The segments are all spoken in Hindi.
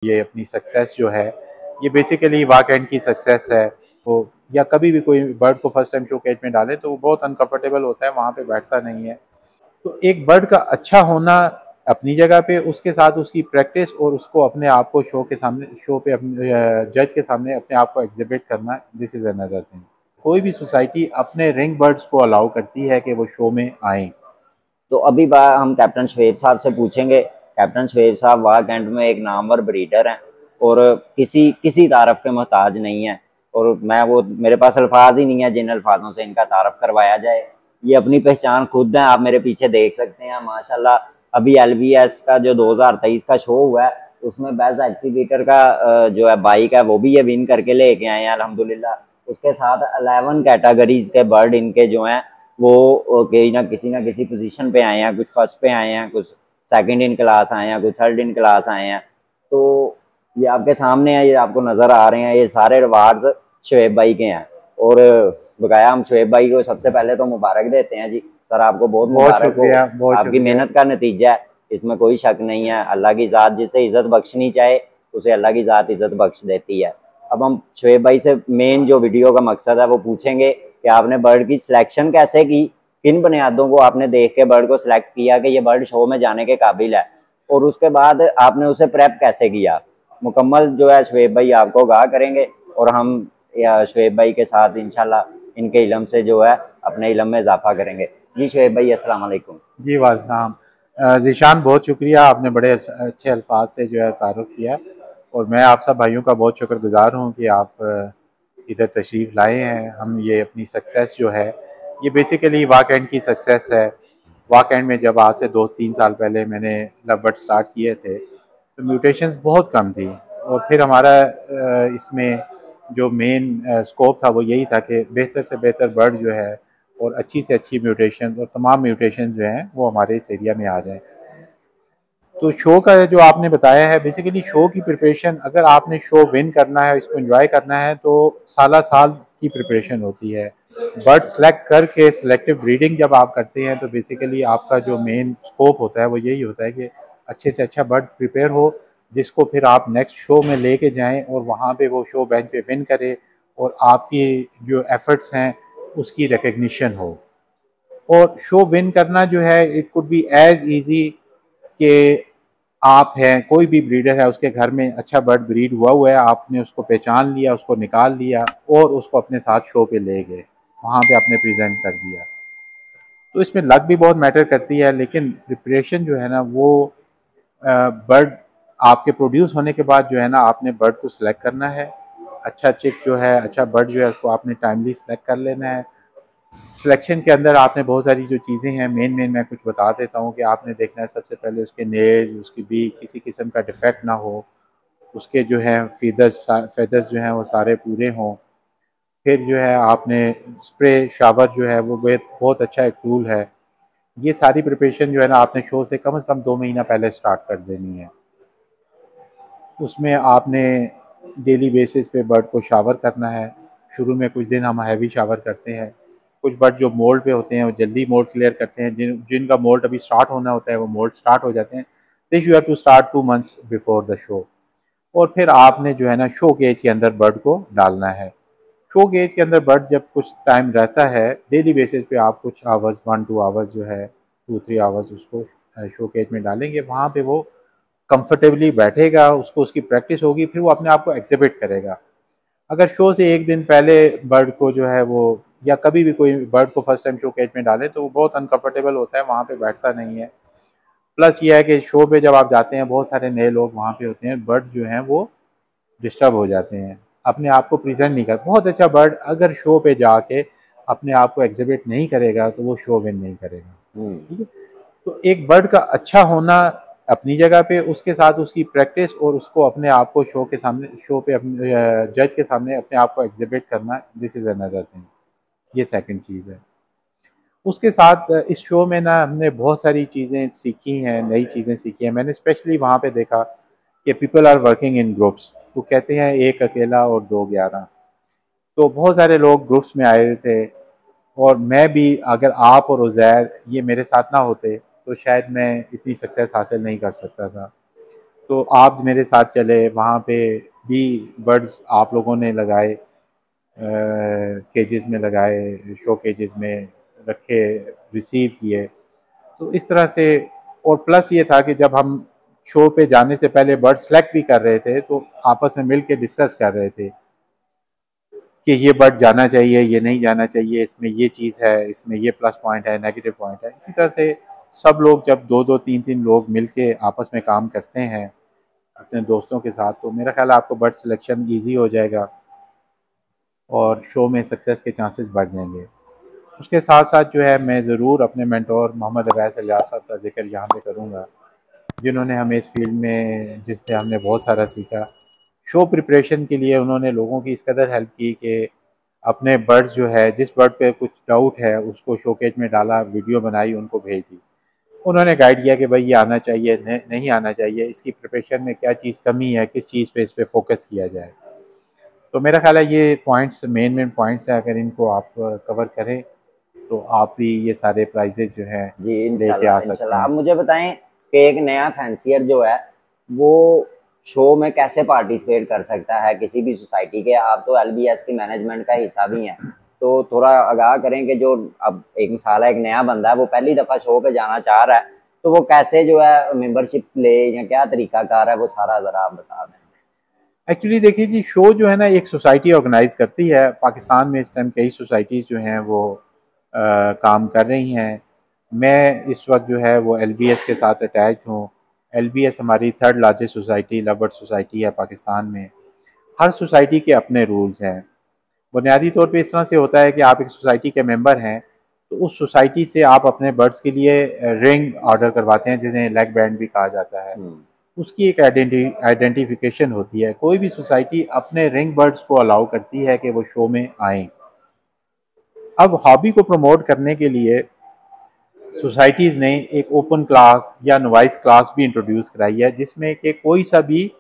ये अपनी सक्सेस जो है ये बेसिकली वाकएंड की सक्सेस है। तो या कभी भी कोई बर्ड को फर्स्ट टाइम शो केज में डाले तो वो बहुत अनकंफर्टेबल होता है, वहाँ पे बैठता नहीं है। तो एक बर्ड का अच्छा होना अपनी जगह पे, उसके साथ उसकी प्रैक्टिस और उसको अपने आप को शो के सामने, शो पे अपने जज के सामने अपने आप को एग्जिबिट करना, दिस इज़ अनदर थिंग। कोई भी सोसाइटी अपने रिंग बर्ड्स को अलाउ करती है कि वो शो में आएँ। तो अभी हम कैप्टन शुएब साहब से पूछेंगे। कैप्टन शुएब साहब वाह कैंट में एक नामवर ब्रीडर हैं और किसी किसी तारफ के मोहताज नहीं है। और मेरे पास अल्फाज ही नहीं है जिन अल्फाजों से इनका तारफ करवाया जाए। ये अपनी पहचान खुद है, आप मेरे पीछे देख सकते हैं माशाल्लाह। अभी LBS का जो 2023 का शो हुआ है उसमें बेस्ट एग्जीबिटर का जो है बाइक है वो भी ये विन करके लेके आए हैं अल्हम्दुलिल्लाह। उसके साथ 11 कैटेगरीज के बर्ड इनके जो हैं वो कहीं ना किसी पोजीशन पे आए हैं, कुछ फर्स्ट पे आए हैं, कुछ सेकंड इन क्लास आए हैं, कुछ थर्ड इन क्लास आए हैं। तो ये आपके सामने है, ये आपको नज़र आ रहे हैं, ये सारे रिवार्ड्स शुएब भाई के हैं। और बकाया हम शुएब भाई को सबसे पहले तो मुबारक देते हैं जी। सर आपको बहुत बहुत मुबारक हो, शुक्रिया, बहुत आपकी शुक्रिया। मेहनत का नतीजा है, इसमें कोई शक नहीं है। अल्लाह की ज़ात जिसे इज़्ज़त बख्शनी चाहे उसे अल्लाह की ज़ात इज़्ज़त बख्श देती है। अब हम शुएब भाई से मेन जो वीडियो का मकसद है वो पूछेंगे कि आपने बर्ड की सिलेक्शन कैसे की, किन बुनियादों को आपने देख के बर्ड को सिलेक्ट किया कि ये बर्ड शो में जाने के काबिल है, और उसके बाद आपने उसे प्रेप कैसे किया। मुकम्मल जो है शुएब भाई आपको आगाह करेंगे और हम शुएब भाई के साथ इंशाल्लाह इनके इलम से जो है अपने इलम में इजाफा करेंगे। जी शुएब भाई अस्सलाम वालेकुम। जी वालेकुम। ज़ीशान बहुत शुक्रिया, आपने बड़े अच्छे अल्फाज से जो है तारुफ़ किया और मैं आप सब भाइयों का बहुत शुक्रगुज़ार हूँ कि आप इधर तशरीफ़ लाए हैं। हम ये अपनी सक्सेस जो है ये बेसिकली वाकएंड की सक्सेस है। वाकएंड में जब आज से 2-3 साल पहले मैंने लव बर्ड स्टार्ट किए थे तो म्यूटेशंस बहुत कम थी और फिर हमारा इसमें जो मेन स्कोप था वो यही था कि बेहतर से बेहतर बर्ड जो है और अच्छी से अच्छी म्यूटेशन और तमाम म्यूटेशन जो हैं वो हमारे इस एरिया में आ जाएं। तो शो का जो आपने बताया है, बेसिकली शो की प्रिपरेशन, अगर आपने शो विन करना है, इसको एंजॉय करना है तो साला साल की प्रिपरेशन होती है। बर्ड सेलेक्ट करके सिलेक्टिव ब्रीडिंग जब आप करते हैं तो बेसिकली आपका जो मेन स्कोप होता है वो यही होता है कि अच्छे से अच्छा बर्ड प्रिपेयर हो, जिसको फिर आप नेक्स्ट शो में लेके जाएं और वहाँ पे वो शो बेंच पे विन करे और आपकी जो एफर्ट्स हैं उसकी रिकग्निशन हो। और शो विन करना जो है it could be as easy कि आप हैं, कोई भी ब्रीडर है, उसके घर में अच्छा बर्ड ब्रीड हुआ है, आपने उसको पहचान लिया, उसको निकाल लिया और उसको अपने साथ शो पे ले गए, वहाँ पे आपने प्रेजेंट कर दिया। तो इसमें लक भी बहुत मैटर करती है, लेकिन प्रिपरेशन जो है ना वो बर्ड आपके प्रोड्यूस होने के बाद जो है ना आपने बर्ड को सिलेक्ट करना है। अच्छा चिक जो है, अच्छा बर्ड जो है उसको आपने टाइमली सिलेक्ट कर लेना है। सिलेक्शन के अंदर आपने बहुत सारी जो चीज़ें हैं, मेन मैं कुछ बता देता हूँ कि आपने देखना है सबसे पहले उसके नेल, उसकी बीक किसी किस्म का डिफेक्ट ना हो, उसके जो है फेदर्स जो हैं वो सारे पूरे हों। फिर जो है आपने स्प्रे शावर जो है वो बहुत अच्छा एक टूल है। ये सारी प्रिपरेशन जो है ना आपने शो से कम 2 महीना पहले स्टार्ट कर देनी है। उसमें आपने डेली बेसिस पे बर्ड को शावर करना है। शुरू में कुछ दिन हम हैवी शावर करते हैं। कुछ बर्ड जो मोल्ड पे होते हैं वो जल्दी मोल्ड क्लियर करते हैं, जिनका मोल्ड अभी स्टार्ट होना होता है वो मोल्ड स्टार्ट हो जाते हैं। This you have to start 2 months before the show. और फिर आपने जो है ना शो केज के अंदर बर्ड को डालना है। शो केज के अंदर बर्ड जब कुछ टाइम रहता है, डेली बेसिस पे आप कुछ आवर्स 1-2 आवर्स जो है 2-3 आवर्स उसको शो केज में डालेंगे, वहाँ पे वो कंफर्टेबली बैठेगा, उसको उसकी प्रैक्टिस होगी, फिर वो अपने आप को एग्जिबिट करेगा। अगर शो से एक दिन पहले बर्ड को जो है वो, या कभी भी कोई बर्ड को फर्स्ट टाइम शो केज में डाले तो वो बहुत अनकंफर्टेबल होता है, वहाँ पे बैठता नहीं है। प्लस ये है कि शो पे जब आप जाते हैं बहुत सारे नए लोग वहाँ पे होते हैं, बर्ड जो हैं वो डिस्टर्ब हो जाते हैं, अपने आप को प्रेजेंट नहीं कर, बहुत अच्छा बर्ड अगर शो पे जाके अपने आप को एग्जिबिट नहीं करेगा तो वो शो विन नहीं करेगा। ठीक है। तो एक बर्ड का अच्छा होना अपनी जगह पे, उसके साथ उसकी प्रैक्टिस और उसको अपने आप को शो के सामने, शो पे अपने जज के सामने अपने आप को एग्जिबिट करना, दिस इज़ अनदर थिंग। ये सेकंड चीज़ है। उसके साथ इस शो में ना हमने बहुत सारी चीज़ें सीखी हैं, नई चीज़ें सीखी हैं। मैंने स्पेशली वहाँ पे देखा कि people are working in groups. वो कहते हैं एक अकेला और दो 11। तो बहुत सारे लोग ग्रुप्स में आए थे और मैं भी, अगर आप और उज़ैर ये मेरे साथ ना होते तो शायद मैं इतनी सक्सेस हासिल नहीं कर सकता था। तो आप मेरे साथ चले, वहाँ पे भी बर्ड्स आप लोगों ने लगाए, केजेस में लगाए, शो केजेस में रखे, रिसीव किए। तो इस तरह से, और प्लस ये था कि जब हम शो पे जाने से पहले बर्ड सेलेक्ट भी कर रहे थे तो आपस में मिल के डिस्कस कर रहे थे कि ये बर्ड जाना चाहिए, ये नहीं जाना चाहिए, इसमें ये चीज़ है, इसमें ये प्लस पॉइंट है, नेगेटिव पॉइंट है। इसी तरह से सब लोग जब दो दो तीन तीन लोग मिल के आपस में काम करते हैं अपने दोस्तों के साथ, तो मेरा ख्याल है आपको बर्ड सिलेक्शन ईजी हो जाएगा और शो में सक्सेस के चांसेस बढ़ जाएंगे। उसके साथ साथ जो है मैं ज़रूर अपने मेंटोर मोहम्मद अवैस अलियास साहब का जिक्र यहाँ पे करूँगा, जिन्होंने हमें इस फील्ड में, जिससे हमने बहुत सारा सीखा। शो प्रिपरेशन के लिए उन्होंने लोगों की इस कदर हेल्प की कि अपने बर्ड्स जो है, जिस बर्ड पे कुछ डाउट है उसको शोकेज में डाला, वीडियो बनाई, उनको भेज दी। उन्होंने गाइड किया कि भाई ये आना चाहिए, नहीं आना चाहिए, इसकी प्रिपरेशन में क्या चीज़ कमी है, किस चीज़ पे इस पर फोकस किया जाए। तो मेरा ख्याल है ये पॉइंट्स मेन पॉइंट्स हैं, अगर इनको आप कवर करें तो आप भी ये सारे प्राइजेज जो हैं जी लेके आ इंशाल्लाह सकते इंशाल्लाह। आप हैं। मुझे बताएं कि एक नया फैंसियर जो है वो शो में कैसे पार्टिसिपेट कर सकता है किसी भी सोसाइटी के। आप तो एलबीएस की मैनेजमेंट का हिस्सा भी हैं, तो थोड़ा आगाह करें कि जो अब एक मिसाल है, एक नया बंदा है वो पहली दफ़ा शो पे जाना चाह रहा है, तो वो कैसे जो है मेंबरशिप ले या क्या तरीकाकार है, वो सारा ज़रा आप बता दें। एक्चुअली देखिए जी, शो जो है ना एक सोसाइटी ऑर्गेनाइज करती है। पाकिस्तान में इस टाइम कई सोसाइटीज़ जो हैं वो काम कर रही हैं। मैं इस वक्त जो है वो एलबीएस के साथ अटैच हूँ। एलबीएस हमारी third largest society, lovebird society है पाकिस्तान में। हर सोसाइटी के अपने रूल्स हैं। बुनियादी तौर पे इस तरह से होता है कि आप एक सोसाइटी के मेंबर हैं तो उस सोसाइटी से आप अपने बर्ड्स के लिए रिंग ऑर्डर करवाते हैं, जिन्हें लेग बैंड भी कहा जाता है। उसकी एक आइडेंटिफिकेशन होती है। कोई भी सोसाइटी अपने रिंग बर्ड्स को अलाउ करती है कि वो शो में आएँ। अब हॉबी को प्रमोट करने के लिए सोसाइटीज़ ने एक ओपन क्लास या नॉइस क्लास भी इंट्रोड्यूस कराई है, जिसमें कि कोई सा भी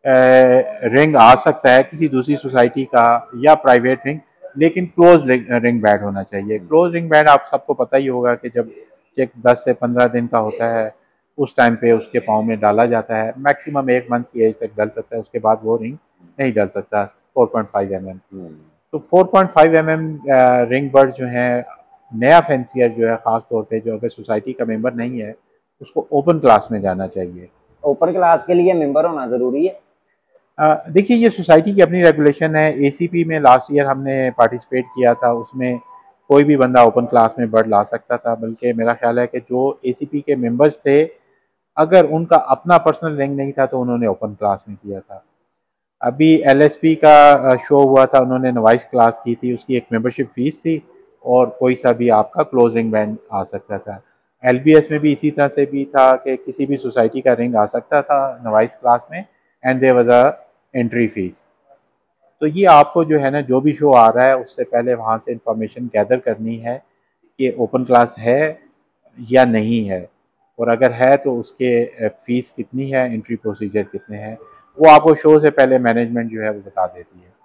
रिंग आ सकता है किसी दूसरी सोसाइटी का या प्राइवेट रिंग, लेकिन क्लोज रिंग बैंड होना चाहिए। क्लोज रिंग बैंड आप सबको पता ही होगा कि जब चेक 10 से 15 दिन का होता है उस टाइम पे उसके पाँव में डाला जाता है। मैक्सिमम 1 मंथ की एज तक डल सकता है, उसके बाद वो रिंग नहीं डल सकता। 4.5 mm, तो 4.5 mm रिंग बर्ड जो है, नया फैंसियर जो है ख़ास तौर पे, जो अगर सोसाइटी का मेंबर नहीं है उसको ओपन क्लास में जाना चाहिए। ओपन क्लास के लिए मेंबर होना ज़रूरी है? देखिए ये सोसाइटी की अपनी रेगुलेशन है। एसीपी में लास्ट ईयर हमने पार्टिसिपेट किया था, उसमें कोई भी बंदा ओपन क्लास में बर्ड ला सकता था। बल्कि मेरा ख्याल है कि जो एसीपी के मेंबर्स थे, अगर उनका अपना पर्सनल रिंग नहीं था तो उन्होंने ओपन क्लास में किया था। अभी एलएसपी का शो हुआ था, उन्होंने नवाइस क्लास की थी, उसकी एक मेंबरशिप फ़ीस थी और कोई सा भी आपका क्लोज रिंग बैंड आ सकता था। एलबीएस में भी इसी तरह से भी था कि किसी भी सोसाइटी का रिंग आ सकता था नवाइस क्लास में, and there was a entry fee. तो ये आपको जो है ना, जो भी शो आ रहा है उससे पहले वहाँ से इंफॉर्मेशन गैदर करनी है कि ओपन क्लास है या नहीं है, और अगर है तो उसके फ़ीस कितनी है, एंट्री प्रोसीजर कितने हैं, वो आपको शो से पहले मैनेजमेंट जो है वो बता देती है।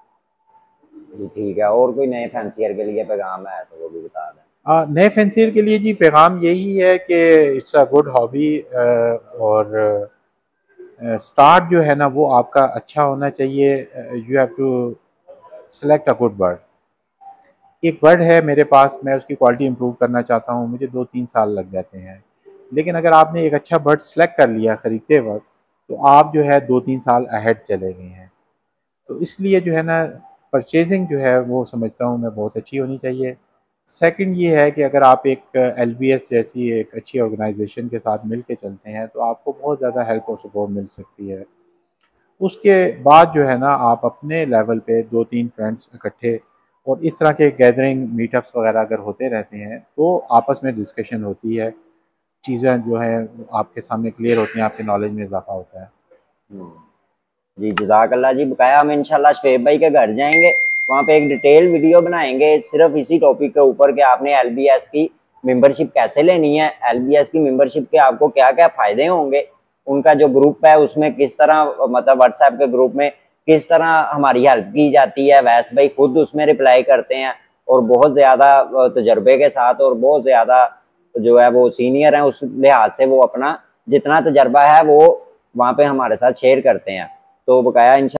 जी ठीक है। और कोई नए फैंसियर के लिए पैगाम है तो वो भी बता दें। नए फैंसियर के लिए जी पैगाम यही है कि इट्स अ गुड हॉबी, और स्टार्ट जो है ना वो आपका अच्छा होना चाहिए। You have to select a good bird. एक बर्ड है मेरे पास, मैं उसकी क्वालिटी इंप्रूव करना चाहता हूँ, मुझे 2-3 साल लग जाते हैं। लेकिन अगर आपने एक अच्छा बर्ड सेलेक्ट कर लिया ख़रीदते वक्त, तो आप जो है 2-3 साल अहेड चले गए हैं। तो इसलिए जो है ना, परचेजिंग जो है वो समझता हूँ मैं बहुत अच्छी होनी चाहिए। सेकंड ये है कि अगर आप एक एलबीएस जैसी एक अच्छी ऑर्गेनाइजेशन के साथ मिल के चलते हैं तो आपको बहुत ज़्यादा हेल्प और सपोर्ट मिल सकती है। उसके बाद जो है ना, आप अपने लेवल पे 2-3 फ्रेंड्स इकट्ठे और इस तरह के गैदरिंग मीटअप्स वगैरह अगर होते रहते हैं तो आपस में डिस्कशन होती है, चीज़ें जो है आपके सामने क्लियर होती हैं, आपके नॉलेज में इजाफा होता है। जी जज़ाकल्लाह जी। बकाया हम इंशाल्लाह शुएब भाई के घर जाएंगे, वहाँ पे एक डिटेल वीडियो बनाएंगे सिर्फ इसी टॉपिक के ऊपर कि आपने एलबीएस की मेंबरशिप कैसे लेनी है, एलबीएस की मेंबरशिप के आपको क्या क्या फ़ायदे होंगे, उनका जो ग्रुप है उसमें किस तरह, मतलब व्हाट्सएप के ग्रुप में किस तरह हमारी हेल्प की जाती है। वैस भाई खुद उसमें रिप्लाई करते हैं और बहुत ज़्यादा तजर्बे के साथ और बहुत ज़्यादा जो है वो सीनियर हैं, उस लिहाज से वो अपना जितना तजर्बा है वो वहाँ पे हमारे साथ शेयर करते हैं। तो बकाया